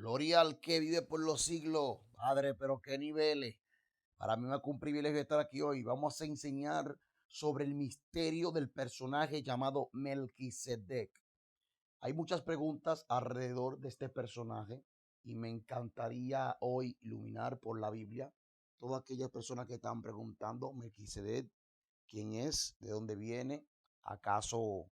Gloria al que vive por los siglos. Padre, pero qué niveles. Para mí es un privilegio estar aquí hoy. Vamos a enseñar sobre el misterio del personaje llamado Melquisedec. Hay muchas preguntas alrededor de este personaje y me encantaría hoy iluminar por la Biblia todas aquellas personas que están preguntando, Melquisedec, ¿quién es? ¿De dónde viene? ¿Acaso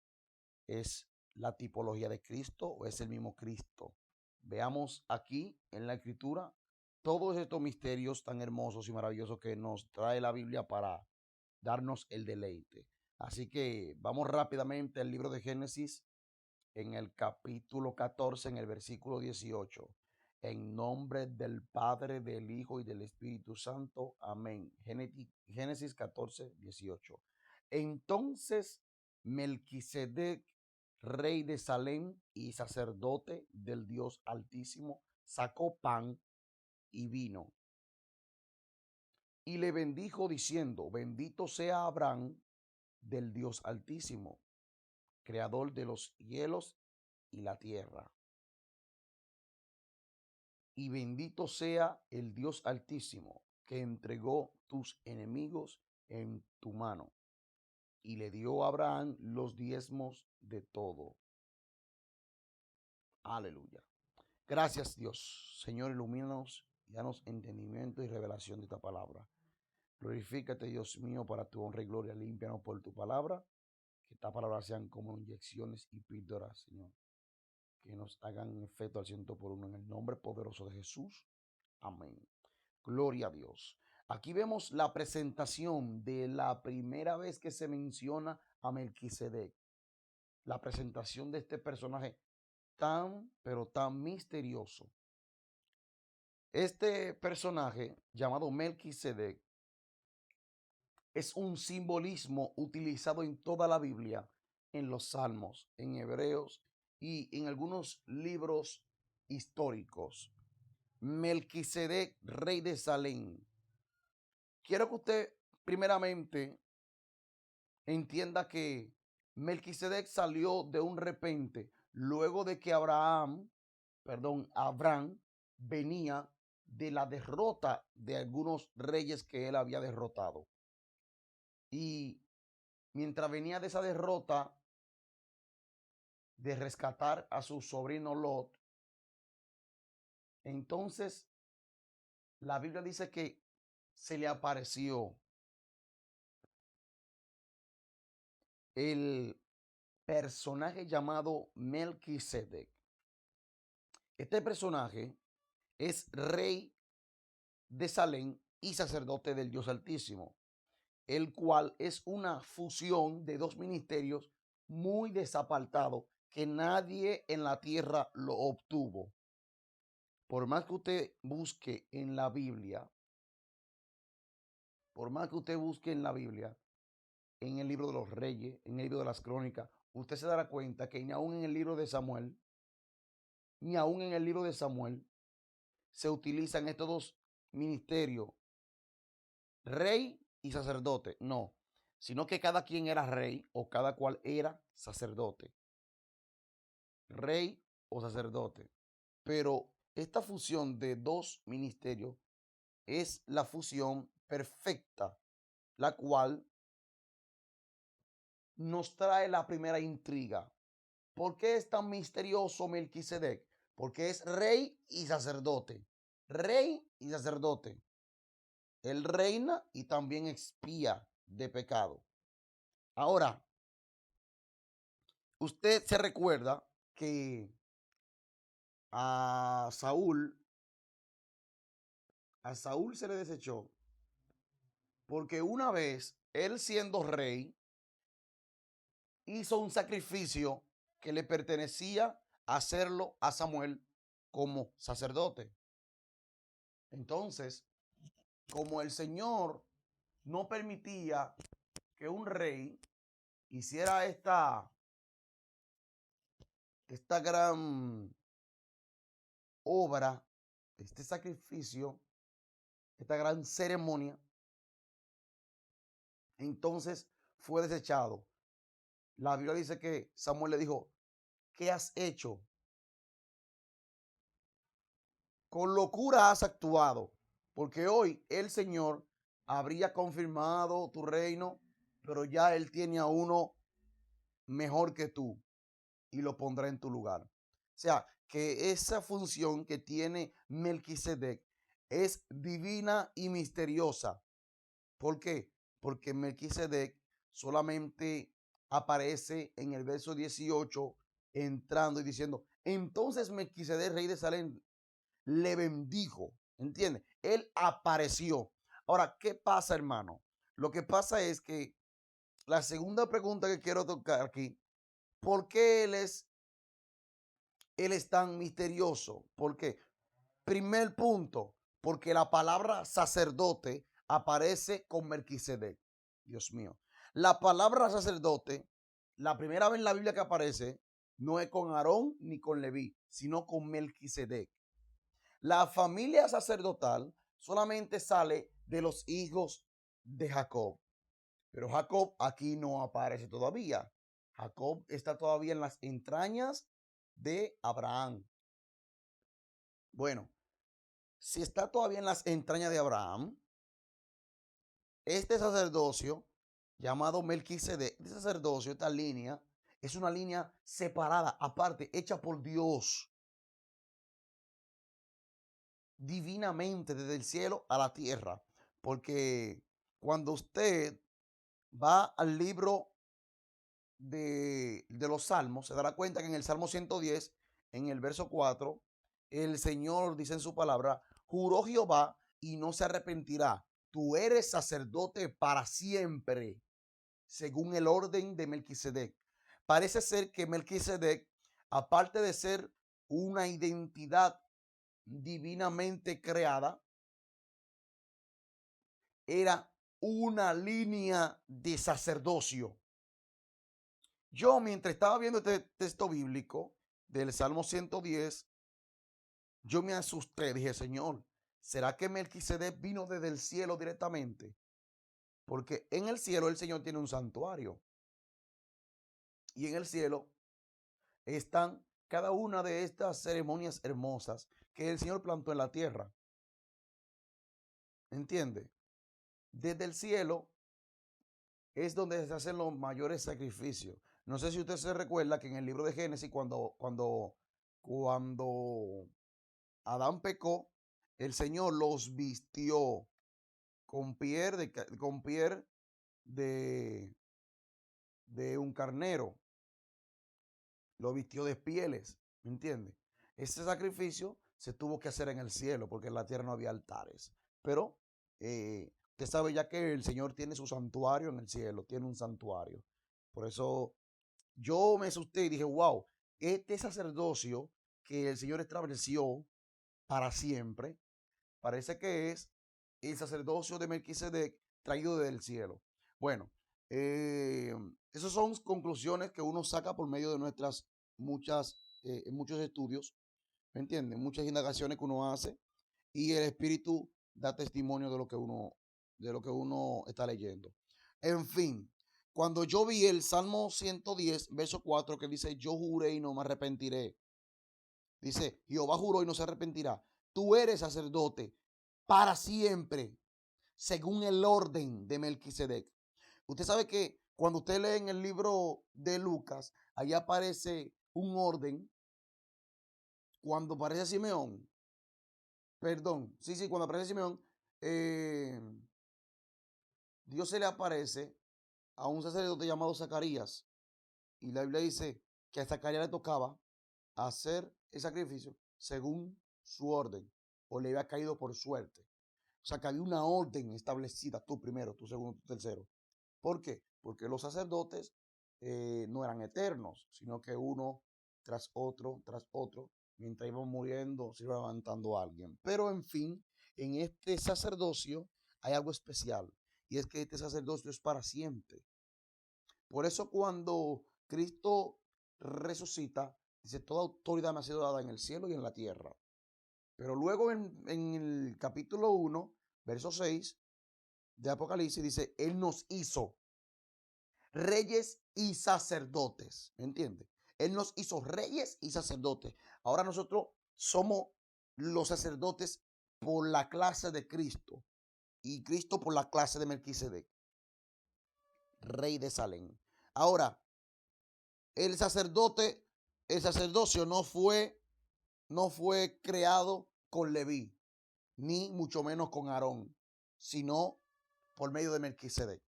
es la tipología de Cristo o es el mismo Cristo? Veamos aquí en la escritura todos estos misterios tan hermosos y maravillosos que nos trae la Biblia para darnos el deleite. Así que vamos rápidamente al libro de Génesis en el capítulo 14, en el versículo 18. En nombre del Padre, del Hijo y del Espíritu Santo. Amén. Génesis 14, 18. Entonces Melquisedec, rey de Salem y sacerdote del Dios Altísimo, sacó pan y vino y le bendijo diciendo: bendito sea Abraham del Dios Altísimo, creador de los cielos y la tierra. Y bendito sea el Dios Altísimo, que entregó tus enemigos en tu mano. Y le dio a Abraham los diezmos de todo. Aleluya. Gracias, Dios. Señor, ilumínanos y danos entendimiento y revelación de esta palabra. Glorifícate, Dios mío, para tu honra y gloria. Límpianos por tu palabra. Que estas palabras sean como inyecciones y píldoras, Señor, que nos hagan efecto al 100 por 1 en el nombre poderoso de Jesús. Amén. Gloria a Dios. Aquí vemos la presentación de la primera vez que se menciona a Melquisedec. La presentación de este personaje tan, pero tan misterioso. Este personaje llamado Melquisedec es un simbolismo utilizado en toda la Biblia, en los Salmos, en Hebreos y en algunos libros históricos. Melquisedec, rey de Salem. Quiero que usted primeramente entienda que Melquisedec salió de un repente luego de que Abraham venía de la derrota de algunos reyes que él había derrotado. Y mientras venía de esa derrota de rescatar a su sobrino Lot, entonces la Biblia dice que se le apareció el personaje llamado Melquisedec. Este personaje es rey de Salem y sacerdote del Dios Altísimo, el cual es una fusión de dos ministerios muy desapartados que nadie en la tierra lo obtuvo. Por más que usted busque en la Biblia, en el libro de los reyes, en el libro de las crónicas, usted se dará cuenta que ni aún en el libro de Samuel, se utilizan estos dos ministerios, rey y sacerdote. No, sino que cada quien era rey o cada cual era sacerdote. Rey o sacerdote. Pero esta fusión de dos ministerios es la fusión perfecta, la cual nos trae la primera intriga. ¿Por qué es tan misterioso Melquisedec? Porque es rey y sacerdote. Rey y sacerdote. Él reina y también expía de pecado. Ahora, usted se recuerda que a Saúl se le desechó porque una vez él siendo rey hizo un sacrificio que le pertenecía hacerlo a Samuel como sacerdote. Entonces, como el Señor no permitía que un rey hiciera esta gran obra, este sacrificio, esta gran ceremonia, entonces fue desechado. La Biblia dice que Samuel le dijo: ¿qué has hecho? con locura has actuado, porque hoy el Señor habría confirmado tu reino, pero ya Él tiene a uno mejor que tú y lo pondrá en tu lugar. O sea, que esa función que tiene Melquisedec es divina y misteriosa. ¿Por qué? Porque Melquisedec solamente aparece en el verso 18 entrando y diciendo, entonces Melquisedec, rey de Salem, le bendijo, ¿entiendes? Él apareció. Ahora, ¿qué pasa, hermano? Lo que pasa es que la segunda pregunta que quiero tocar aquí, ¿por qué él es tan misterioso? ¿Por qué? Primer punto, porque la palabra sacerdote aparece con Melquisedec. Dios mío. La palabra sacerdote, la primera vez en la Biblia que aparece, no es con Aarón ni con Leví, sino con Melquisedec. La familia sacerdotal solamente sale de los hijos de Jacob. Pero Jacob aquí no aparece todavía. Jacob está todavía en las entrañas de Abraham. Bueno, si está todavía en las entrañas de Abraham, este sacerdocio llamado Melquisedec, este sacerdocio, esta línea, es una línea separada, aparte, hecha por Dios divinamente desde el cielo a la tierra. Porque cuando usted va al libro de los salmos, se dará cuenta que en el Salmo 110, en el verso 4, el Señor dice en su palabra, juró Jehová y no se arrepentirá. Tú eres sacerdote para siempre, según el orden de Melquisedec. Parece ser que Melquisedec, aparte de ser una identidad divinamente creada, era una línea de sacerdocio. Yo, mientras estaba viendo este texto bíblico del Salmo 110, yo me asusté. Dije, Señor, ¿será que Melquisedec vino desde el cielo directamente? Porque en el cielo el Señor tiene un santuario. Y en el cielo están cada una de estas ceremonias hermosas que el Señor plantó en la tierra. ¿Entiende? Desde el cielo es donde se hacen los mayores sacrificios. No sé si usted se recuerda que en el libro de Génesis, cuando Adán pecó, el Señor los vistió con piel de, de un carnero, lo vistió de pieles, ¿me entiende? Ese sacrificio se tuvo que hacer en el cielo porque en la tierra no había altares. Pero usted sabe ya que el Señor tiene su santuario en el cielo, tiene un santuario. Por eso yo me asusté y dije, wow, este sacerdocio que el Señor estableció para siempre, parece que es el sacerdocio de Melquisedec traído del cielo. Bueno, eh, esas son conclusiones que uno saca por medio de nuestras muchos estudios, ¿me entienden? Muchas indagaciones que uno hace y el Espíritu da testimonio de lo que uno está leyendo. En fin, cuando yo vi el Salmo 110, verso 4, que dice, yo juré y no me arrepentiré. Dice, Jehová juró y no se arrepentirá. Tú eres sacerdote para siempre, según el orden de Melquisedec. Usted sabe que cuando usted lee en el libro de Lucas, ahí aparece un orden. Cuando aparece Simeón, perdón, sí, cuando aparece Simeón, eh, Dios se le aparece a un sacerdote llamado Zacarías. Y la Biblia dice que a Zacarías le tocaba hacer el sacrificio según su orden, o le había caído por suerte. O sea que había una orden establecida, tú primero, tú segundo, tú tercero. ¿Por qué? Porque los sacerdotes no eran eternos, sino que uno tras otro, mientras iban muriendo, se iba levantando alguien. Pero en fin, en este sacerdocio hay algo especial, y es que este sacerdocio es para siempre. Por eso cuando Cristo resucita, dice, toda autoridad me ha sido dada en el cielo y en la tierra. Pero luego en el capítulo 1, verso 6 de Apocalipsis, dice, Él nos hizo reyes y sacerdotes. ¿Me entiende? Él nos hizo reyes y sacerdotes. Ahora nosotros somos los sacerdotes por la clase de Cristo y Cristo por la clase de Melquisedec, rey de Salem. Ahora, el sacerdote, el sacerdocio no fue creado con Leví, ni mucho menos con Aarón, sino por medio de Melquisedec,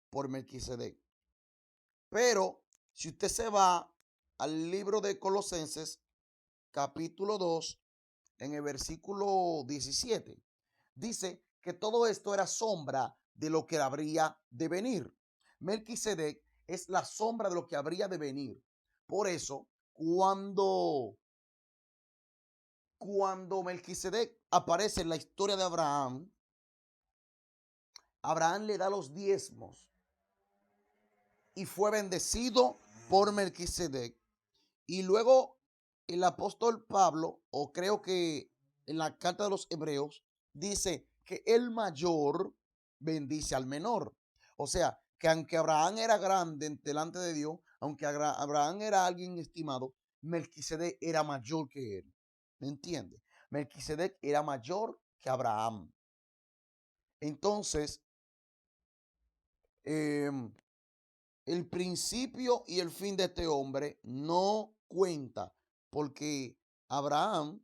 por Melquisedec. Pero si usted se va al libro de Colosenses, capítulo 2, en el versículo 17, dice que todo esto era sombra de lo que habría de venir. Melquisedec es la sombra de lo que habría de venir. Por eso, cuando Melquisedec aparece en la historia de Abraham, Abraham le da los diezmos y fue bendecido por Melquisedec. Y luego el apóstol Pablo, o creo que en la carta de los Hebreos, dice que el mayor bendice al menor. O sea, que aunque Abraham era grande delante de Dios, aunque Abraham era alguien estimado, Melquisedec era mayor que él. ¿Me entiende? Melquisedec era mayor que Abraham. Entonces, eh, el principio y el fin de este hombre no cuenta, porque Abraham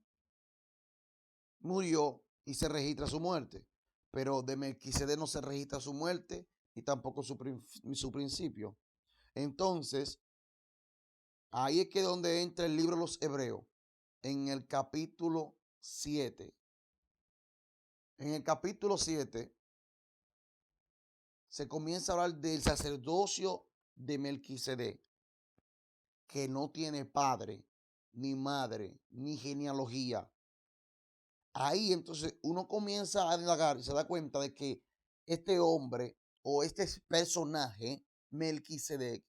murió y se registra su muerte, pero de Melquisedec no se registra su muerte y tampoco su principio. Entonces, ahí es que donde entra el libro de los Hebreos, en el capítulo 7. En el capítulo 7 se comienza a hablar del sacerdocio de Melquisedec, que no tiene padre, ni madre, ni genealogía. Ahí entonces uno comienza a indagar y se da cuenta de que este hombre o este personaje, Melquisedec,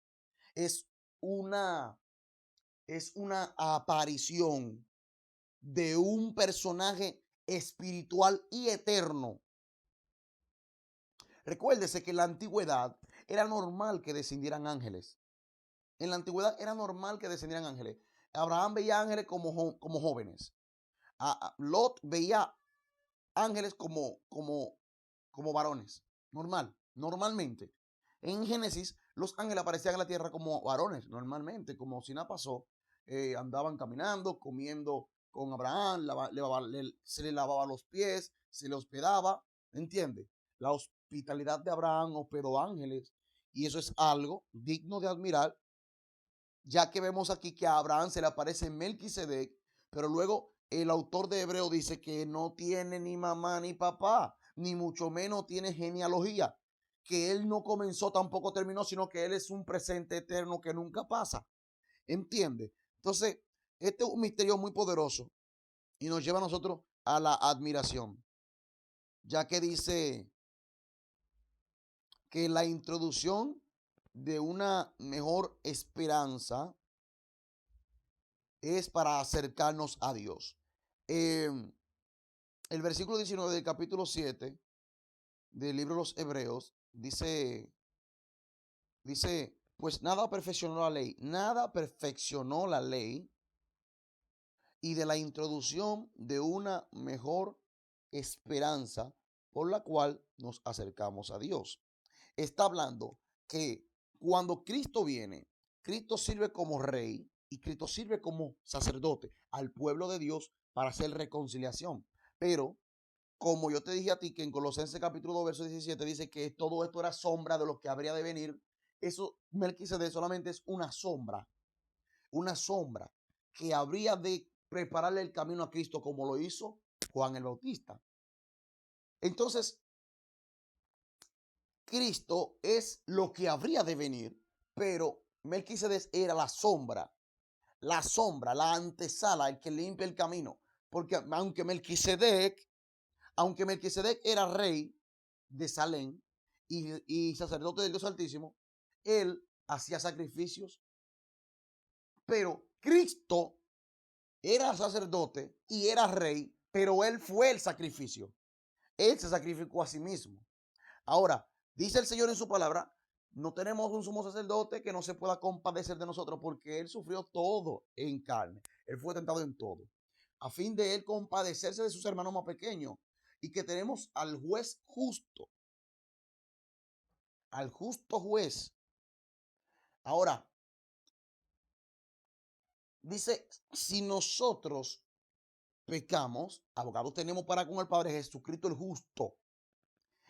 es una, es una aparición de un personaje espiritual y eterno. Recuérdese que en la antigüedad era normal que descendieran ángeles. En la antigüedad era normal que descendieran ángeles. Abraham veía ángeles como jóvenes. Lot veía ángeles como varones. Normalmente. En Génesis, los ángeles aparecían en la tierra como varones, normalmente, como si nada pasó. Andaban caminando, comiendo con Abraham, se le lavaba los pies, se le hospedaba, ¿entiende? La hospitalidad de Abraham hospedó ángeles, y eso es algo digno de admirar, ya que vemos aquí que a Abraham se le aparece Melquisedec, pero luego el autor de Hebreo dice que no tiene ni mamá ni papá, ni mucho menos tiene genealogía, que él no comenzó tampoco terminó, sino que él es un presente eterno que nunca pasa. ¿Entiende? Entonces, este es un misterio muy poderoso y nos lleva a nosotros a la admiración, ya que dice que la introducción de una mejor esperanza es para acercarnos a Dios. El versículo 19 del capítulo 7 del libro de los Hebreos dice, pues nada perfeccionó la ley y de la introducción de una mejor esperanza por la cual nos acercamos a Dios. Está hablando que cuando Cristo viene, Cristo sirve como rey y Cristo sirve como sacerdote al pueblo de Dios para hacer reconciliación. Pero, como yo te dije a ti que en Colosenses capítulo 2, verso 17 dice que todo esto era sombra de lo que habría de venir, eso Melquisedec solamente es una sombra que habría de prepararle el camino a Cristo como lo hizo Juan el Bautista. Entonces, Cristo es lo que habría de venir, pero Melquisedec era la sombra, la antesala, el que limpia el camino. Porque aunque Melquisedec era rey de Salem y sacerdote del Dios Altísimo, él hacía sacrificios, pero Cristo era sacerdote y era rey, pero él fue el sacrificio. Él se sacrificó a sí mismo. Ahora, dice el Señor en su palabra, no tenemos un sumo sacerdote que no se pueda compadecer de nosotros porque él sufrió todo en carne. Él fue tentado en todo. a fin de él compadecerse de sus hermanos más pequeños. Y que tenemos al justo juez. Ahora, dice, si nosotros pecamos, abogado tenemos para con el Padre, Jesucristo el justo.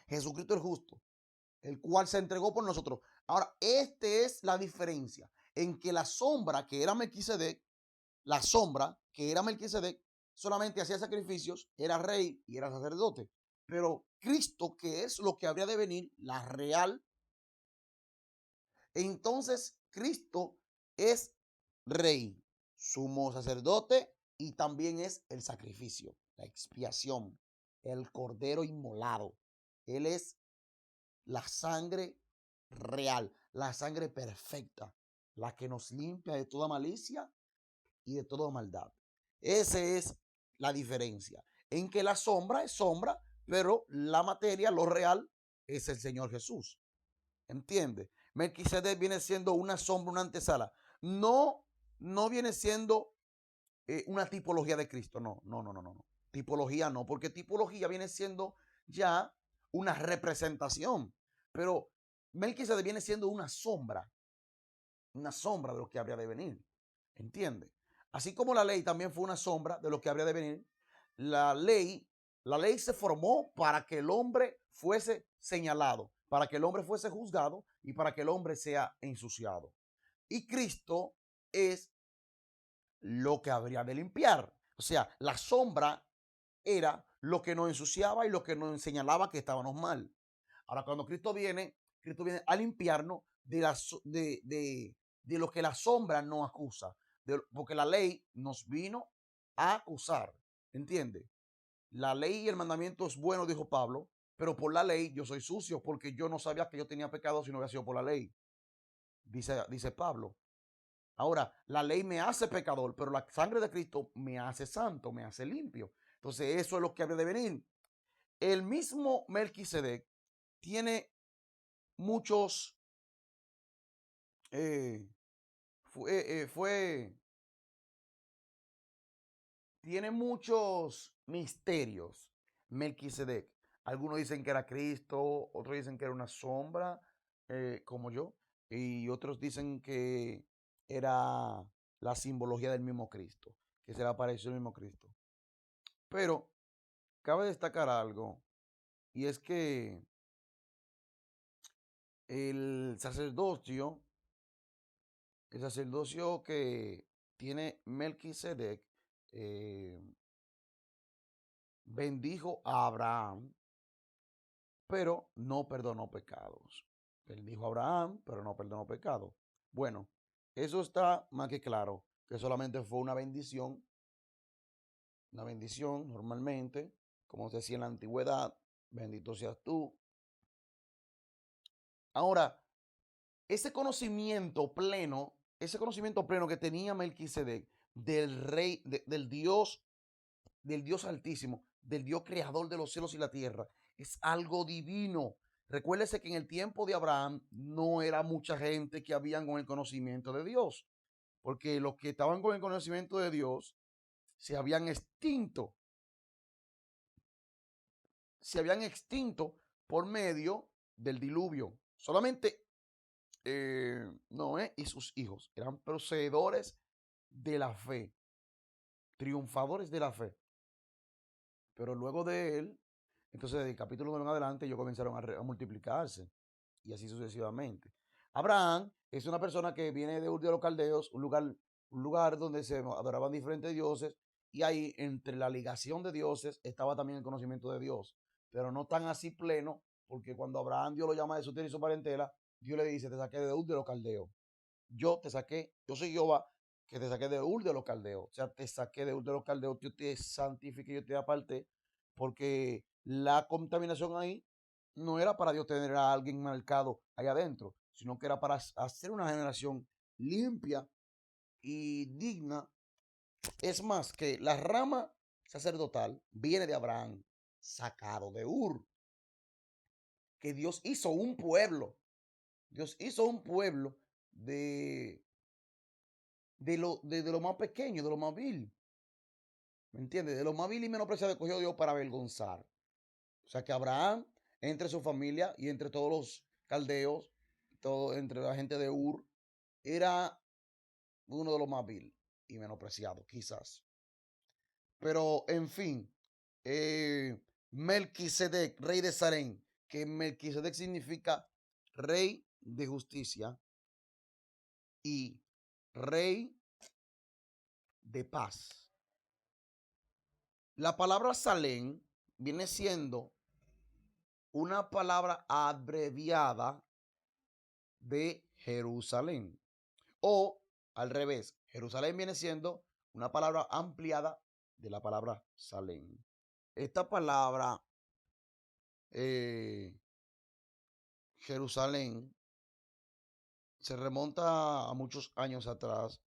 Jesucristo el justo, el cual se entregó por nosotros. Ahora, esta es la diferencia en que la sombra que era Melquisedec, solamente hacía sacrificios, era rey y era sacerdote. Pero Cristo, que es lo que habría de venir, la real, entonces Cristo es rey, sumo sacerdote y también es el sacrificio, la expiación, el cordero inmolado. Él es la sangre real, la sangre perfecta, la que nos limpia de toda malicia y de toda maldad. Esa es la diferencia, en que la sombra es sombra, pero la materia, lo real, es el Señor Jesús. ¿Entiende? Melquisedec viene siendo una sombra, una antesala. No, no viene siendo una tipología de Cristo. No, no, no, no, no. Tipología no, porque tipología viene siendo ya una representación. Pero Melquisedec viene siendo una sombra de lo que habría de venir. ¿Entiende? Así como la ley también fue una sombra de lo que habría de venir, la ley, la ley se formó para que el hombre fuese señalado, para que el hombre fuese juzgado y para que el hombre sea ensuciado. Y Cristo es lo que habría de limpiar. O sea, la sombra era lo que nos ensuciaba y lo que nos señalaba que estábamos mal. Ahora, cuando Cristo viene a limpiarnos de lo que la sombra nos acusa. Porque la ley nos vino a acusar. ¿Entiende? La ley y el mandamiento es bueno, dijo Pablo, pero por la ley yo soy sucio porque yo no sabía que yo tenía pecado si no había sido por la ley. Dice Pablo. Ahora, la ley me hace pecador, pero la sangre de Cristo me hace santo, me hace limpio. Entonces, eso es lo que habría de venir. El mismo Melquisedec tiene muchos, eh, tiene muchos misterios. Melquisedec. Algunos dicen que era Cristo, otros dicen que era una sombra, como yo, y otros dicen que era la simbología del mismo Cristo, que se le apareció el mismo Cristo. Pero cabe destacar algo, y es que el sacerdocio, que tiene Melquisedec, eh, bendijo a Abraham, pero no perdonó pecados. Bendijo a Abraham, pero no perdonó pecados. Bueno, eso está más que claro, que solamente fue una bendición normalmente, como se decía en la antigüedad, bendito seas tú. Ahora, ese conocimiento pleno que tenía Melquisedec del rey, del Dios altísimo, del Dios creador de los cielos y la tierra, es algo divino. Recuérdese que en el tiempo de Abraham no era mucha gente que habían con el conocimiento de Dios, porque los que estaban con el conocimiento de Dios se habían extinto, por medio del diluvio. Solamente Noé y sus hijos eran poseedores de la fe, triunfadores de la fe. Pero luego de él, entonces del capítulo 9 en adelante, ellos comenzaron a multiplicarse y así sucesivamente. Abraham es una persona que viene de Ur de los Caldeos, un lugar donde se adoraban diferentes dioses, y ahí entre la ligación de dioses estaba también el conocimiento de Dios, pero no tan así pleno, porque cuando Abraham Dios lo llama de su tierra y su parentela, Dios le dice, te saqué de Ur de los Caldeos. Yo soy Jehová, que te saqué de Ur de los Caldeos. O sea, te saqué de Ur de los Caldeos, yo te santifiqué, yo te aparté, porque la contaminación ahí no era para Dios tener a alguien marcado allá adentro, sino que era para hacer una generación limpia y digna. Es más, que la rama sacerdotal viene de Abraham, sacado de Ur, que Dios hizo un pueblo. Dios hizo un pueblo de lo más pequeño, de lo más vil. ¿Me entiendes? De lo más vil y menospreciado escogió Dios para avergonzar. O sea que Abraham, entre su familia y entre todos los caldeos, todo, entre la gente de Ur, era uno de los más vil y menospreciados, quizás. Pero, en fin, Melquisedec, rey de Sarén, que Melquisedec significa rey de justicia y rey de paz. La palabra Salem viene siendo una palabra abreviada de Jerusalén. O al revés, Jerusalén viene siendo una palabra ampliada de la palabra Salem. Esta palabra Jerusalén se remonta a muchos años atrás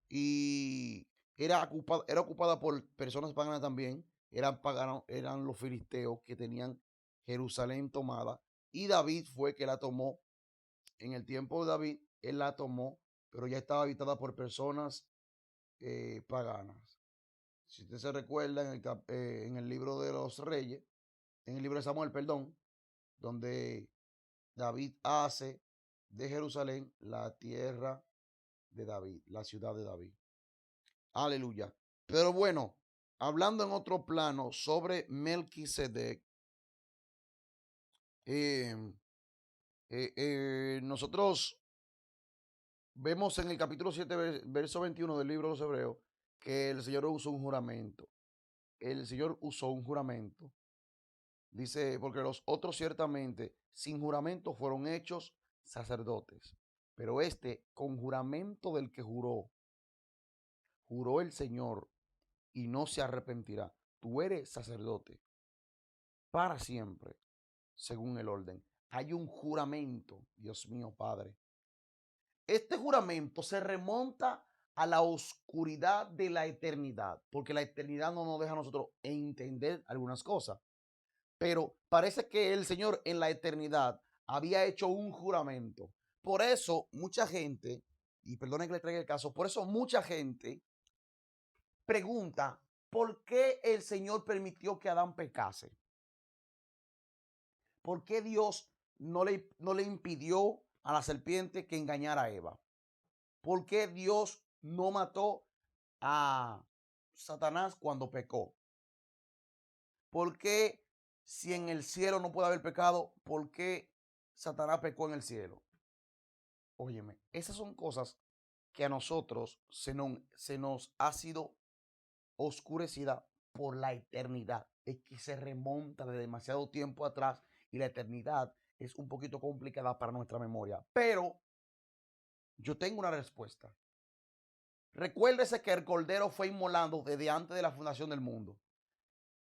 y era ocupada por personas paganas también. Eran paganos, eran los filisteos que tenían Jerusalén tomada. Y David fue que la tomó. En el tiempo de David, él la tomó, pero ya estaba habitada por personas paganas. Si usted se recuerda en el libro de los reyes, en el libro de Samuel, perdón, donde David hace de Jerusalén la tierra de David, la ciudad de David. Aleluya. Pero bueno, hablando en otro plano sobre Melquisedec, nosotros vemos en el capítulo 7, verso 21 del libro de los Hebreos, que el Señor usó un juramento. El Señor usó un juramento. Dice, porque los otros ciertamente sin juramento fueron hechos sacerdotes. Pero este, con juramento del que juró, juró el Señor y no se arrepentirá. Tú eres sacerdote para siempre, según el orden. Hay un juramento, Dios mío, Padre. Este juramento se remonta a la oscuridad de la eternidad, porque la eternidad no nos deja a nosotros entender algunas cosas. Pero parece que el Señor en la eternidad había hecho un juramento. Por eso mucha gente, y perdone que le traiga el caso, por eso mucha gente pregunta, ¿por qué el Señor permitió que Adán pecase? ¿Por qué Dios no le impidió a la serpiente que engañara a Eva? ¿Por qué Dios no mató a Satanás cuando pecó? ¿Por qué si en el cielo no puede haber pecado, por qué Satanás pecó en el cielo? Óyeme, esas son cosas que a nosotros se nos ha sido oscurecida por la eternidad. Es que se remonta de demasiado tiempo atrás y la eternidad es un poquito complicada para nuestra memoria. Pero yo tengo una respuesta. Recuérdese que el Cordero fue inmolado desde antes de la fundación del mundo,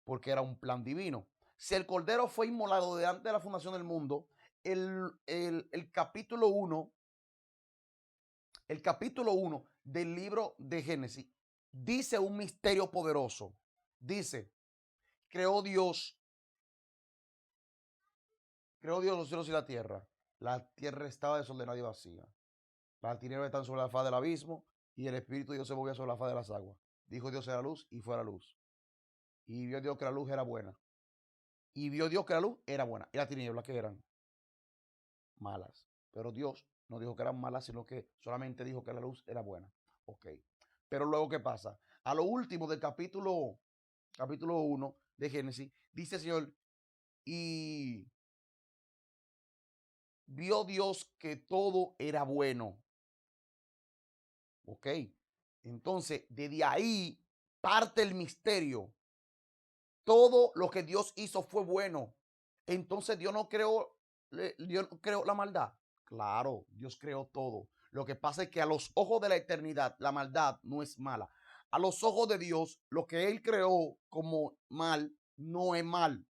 porque era un plan divino. Si el Cordero fue inmolado desde antes de la fundación del mundo, el capítulo 1, el capítulo 1 del libro de Génesis dice un misterio poderoso. Dice, creó Dios los cielos y la tierra. La tierra estaba desordenada y vacía. Las tinieblas están sobre la faz del abismo y el Espíritu de Dios se movía sobre la faz de las aguas. Dijo Dios era luz y fue la luz. Y vio Dios que la luz era buena. Y vio Dios que la luz era buena. Y las tinieblas que eran malas. Pero Dios no dijo que eran malas, sino que solamente dijo que la luz era buena. Ok. Pero luego, ¿qué pasa? A lo último del capítulo 1 de Génesis, dice el Señor, y vio Dios que todo era bueno. Ok. Entonces, desde ahí parte el misterio. Todo lo que Dios hizo fue bueno. Entonces, Dios no creó la maldad. Claro, Dios creó todo. Lo que pasa es que a los ojos de la eternidad, la maldad no es mala. A los ojos de Dios, lo que Él creó como mal, no es mal.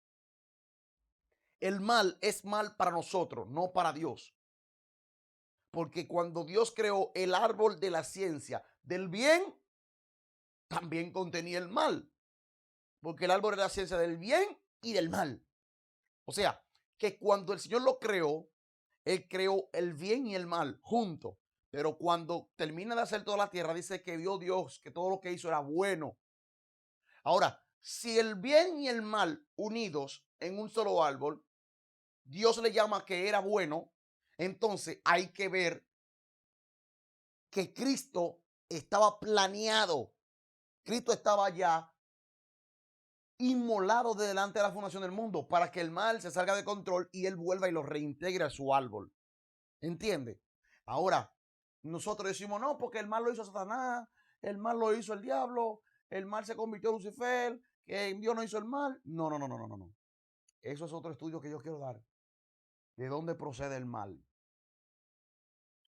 El mal es mal para nosotros, no para Dios. Porque cuando Dios creó el árbol de la ciencia del bien, también contenía el mal. Porque el árbol de la ciencia del bien y del mal. O sea, que cuando el Señor lo creó, Él creó el bien y el mal juntos. Pero cuando termina de hacer toda la tierra, dice que vio Dios que todo lo que hizo era bueno. Ahora, si el bien y el mal unidos en un solo árbol, Dios le llama que era bueno, entonces hay que ver que Cristo estaba planeado. Cristo estaba ya inmolado de delante de la fundación del mundo para que el mal se salga de control y él vuelva y lo reintegre a su árbol. ¿Entiende? Ahora, nosotros decimos, no, porque el mal lo hizo Satanás, el mal lo hizo el diablo, el mal se convirtió en Lucifer, que Dios no hizo el mal. No, no, no, no, no, no. Eso es otro estudio que yo quiero dar. ¿De dónde procede el mal?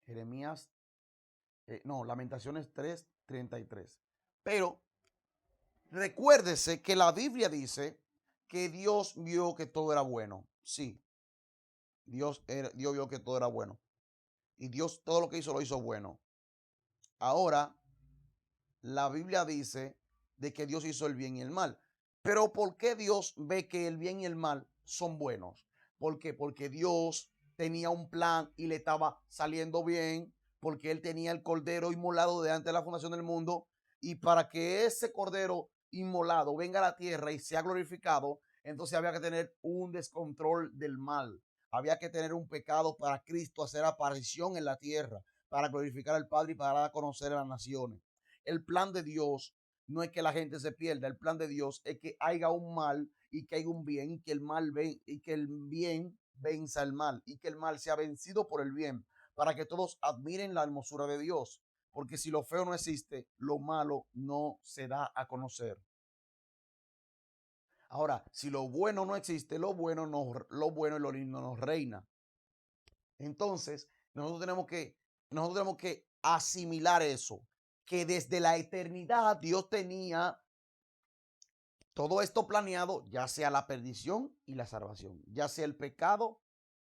Jeremías, no, Lamentaciones 3:33. Pero recuérdese que la Biblia dice que Dios vio que todo era bueno. Sí, Dios vio que todo era bueno. Y Dios todo lo que hizo lo hizo bueno. Ahora, la Biblia dice de que Dios hizo el bien y el mal. Pero ¿por qué Dios ve que el bien y el mal son buenos? ¿Por qué? Porque Dios tenía un plan y le estaba saliendo bien, porque él tenía el cordero inmolado de antes de la fundación del mundo, y para que ese cordero inmolado venga a la tierra y sea glorificado, entonces había que tener un descontrol del mal. Había que tener un pecado para Cristo hacer aparición en la tierra, para glorificar al Padre y para dar a conocer a las naciones. El plan de Dios no es que la gente se pierda, el plan de Dios es que haya un mal y que haya un bien, y que el mal y que el bien venza el mal y que el mal sea vencido por el bien, para que todos admiren la hermosura de Dios, porque si lo feo no existe, lo malo no se da a conocer. Ahora, si lo bueno no existe, lo bueno y lo lindo nos reina. Entonces, nosotros tenemos que asimilar eso, que desde la eternidad Dios tenía todo esto planeado, ya sea la perdición y la salvación, ya sea el pecado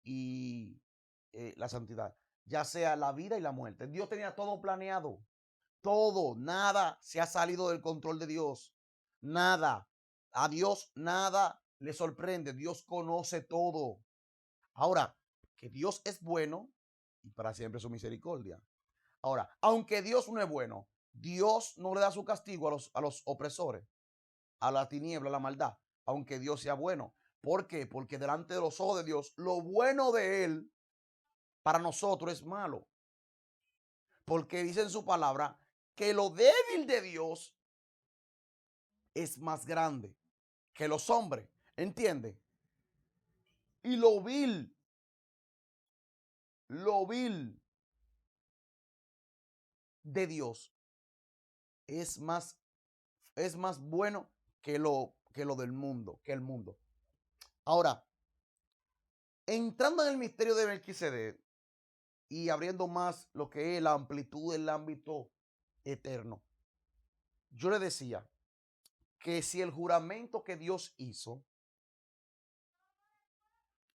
y la santidad, ya sea la vida y la muerte. Dios tenía todo planeado, todo, nada se ha salido del control de Dios, nada. A Dios nada le sorprende, Dios conoce todo. Ahora, que Dios es bueno y para siempre su misericordia. Ahora, aunque Dios no es bueno, Dios no le da su castigo a los opresores, a la tiniebla, a la maldad, aunque Dios sea bueno. ¿Por qué? Porque delante de los ojos de Dios, lo bueno de Él para nosotros es malo. Porque dice en su palabra que lo débil de Dios es más grande que los hombres. ¿Entiende? Y lo vil de Dios es es más bueno que lo del mundo, que el mundo. Ahora, entrando en el misterio de Melquisedec y abriendo más lo que es la amplitud del ámbito eterno, yo le decía que si el juramento que Dios hizo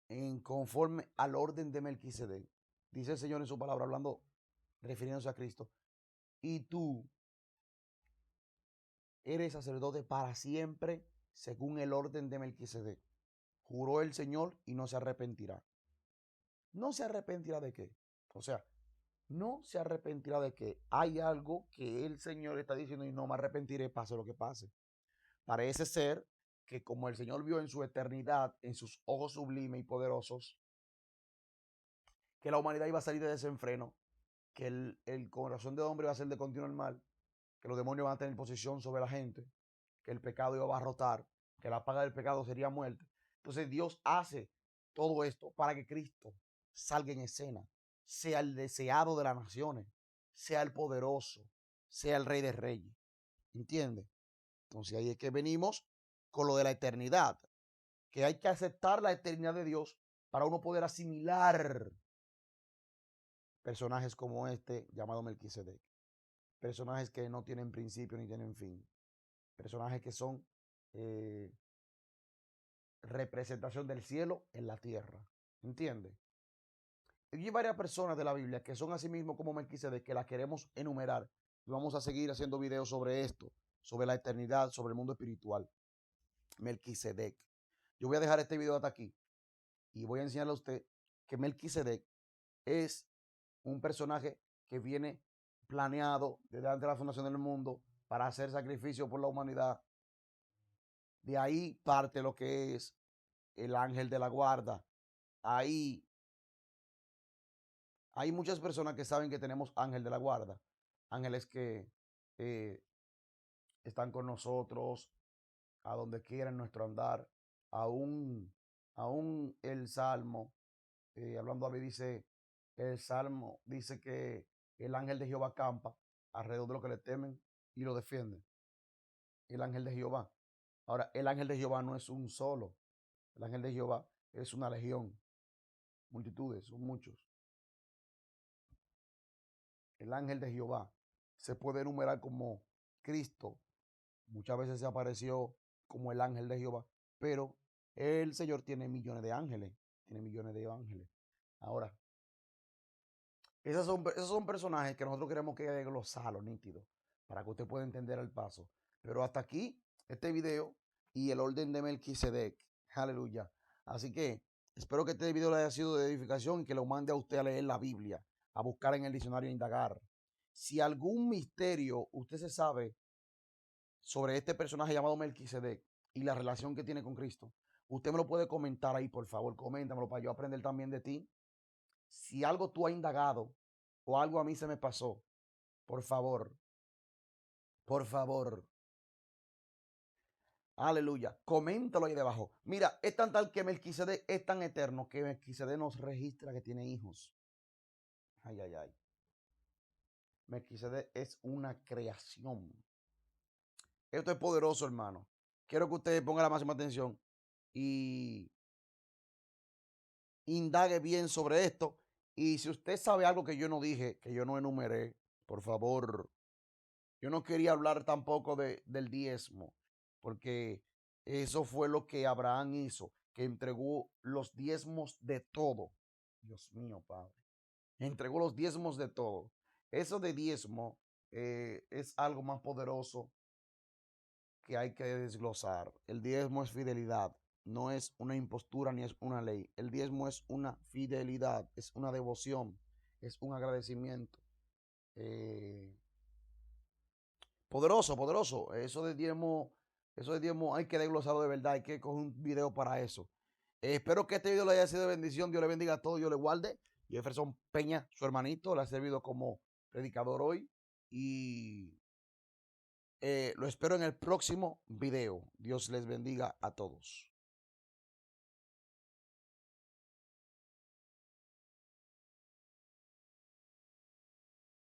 en conforme al orden de Melquisedec, dice el Señor en su palabra, hablando, refiriéndose a Cristo, y tú eres sacerdote para siempre según el orden de Melquisedec. Juró el Señor y no se arrepentirá. ¿No se arrepentirá de qué? O sea, no se arrepentirá de que hay algo que el Señor está diciendo y no me arrepentiré, pase lo que pase. Parece ser que como el Señor vio en su eternidad, en sus ojos sublimes y poderosos, que la humanidad iba a salir de desenfreno, que el corazón de hombre iba a ser de continuo el mal, que los demonios van a tener posición sobre la gente, que el pecado iba a abarrotar, que la paga del pecado sería muerte. Entonces Dios hace todo esto para que Cristo salga en escena, sea el deseado de las naciones, sea el poderoso, sea el rey de reyes. ¿Entiendes? Entonces ahí es que venimos con lo de la eternidad, que hay que aceptar la eternidad de Dios para uno poder asimilar personajes como este llamado Melquisedec. Personajes que no tienen principio ni tienen fin. Personajes que son eh, representación del cielo en la tierra. ¿Entiendes? Y hay varias personas de la Biblia que son así mismo como Melquisedec, que las queremos enumerar. Y vamos a seguir haciendo videos sobre esto, sobre la eternidad, sobre el mundo espiritual. Melquisedec. Yo voy a dejar este video hasta aquí y voy a enseñarle a usted que Melquisedec es un personaje que viene planeado desde antes de la fundación del mundo para hacer sacrificio por la humanidad De ahí parte lo que es el ángel de la guarda. Ahí hay muchas personas que saben que tenemos ángel de la guarda. Ángeles que eh, están con nosotros a donde quiera en nuestro andar. Aún, aún el Salmo, hablando a mí, dice, el Salmo dice que el ángel de Jehová campa alrededor de los que le temen y lo defiende. El ángel de Jehová. Ahora, el ángel de Jehová no es un solo. El ángel de Jehová es una legión, multitudes, son muchos. El ángel de Jehová se puede enumerar como Cristo. Muchas veces se apareció como el ángel de Jehová, pero el Señor tiene millones de ángeles, tiene millones de ángeles. Ahora, esos son personajes que nosotros queremos que desglosarlo nítido, para que usted pueda entender el paso. Pero hasta aquí, este video y el orden de Melquisedec. Aleluya. Así que espero que este video le haya sido de edificación y que lo mande a usted a leer la Biblia, a buscar en el diccionario e indagar. Si algún misterio usted se sabe sobre este personaje llamado Melquisedec y la relación que tiene con Cristo, usted me lo puede comentar ahí, por favor, coméntamelo para yo aprender también de ti. Si algo tú has indagado o algo a mí se me pasó, por favor, por favor, aleluya, coméntalo ahí debajo. Mira, es tan tal que Melquisedec es tan eterno que Melquisedec nos registra que tiene hijos. Ay, ay, ay. Melquisedec es una creación. Esto es poderoso, hermano. Quiero que ustedes pongan la máxima atención y indague bien sobre esto. Y si usted sabe algo que yo no dije, que yo no enumeré, por favor, yo no quería hablar tampoco del diezmo, porque eso fue lo que Abraham hizo, que entregó los diezmos de todo. Dios mío, Padre. Entregó los diezmos de todo. Eso de diezmo es algo más poderoso que hay que desglosar. El diezmo es fidelidad, no es una impostura ni es una ley. El diezmo es una fidelidad, es una devoción, es un agradecimiento. Eh, Poderoso, poderoso. Eso de diezmo hay que desglosarlo de verdad, hay que coger un video para eso. Espero que este video le haya sido de bendición. Dios le bendiga a todos, Dios le guarde. Jefferson Peña, su hermanito, le ha servido como predicador hoy. Y lo espero en el próximo video. Dios les bendiga a todos.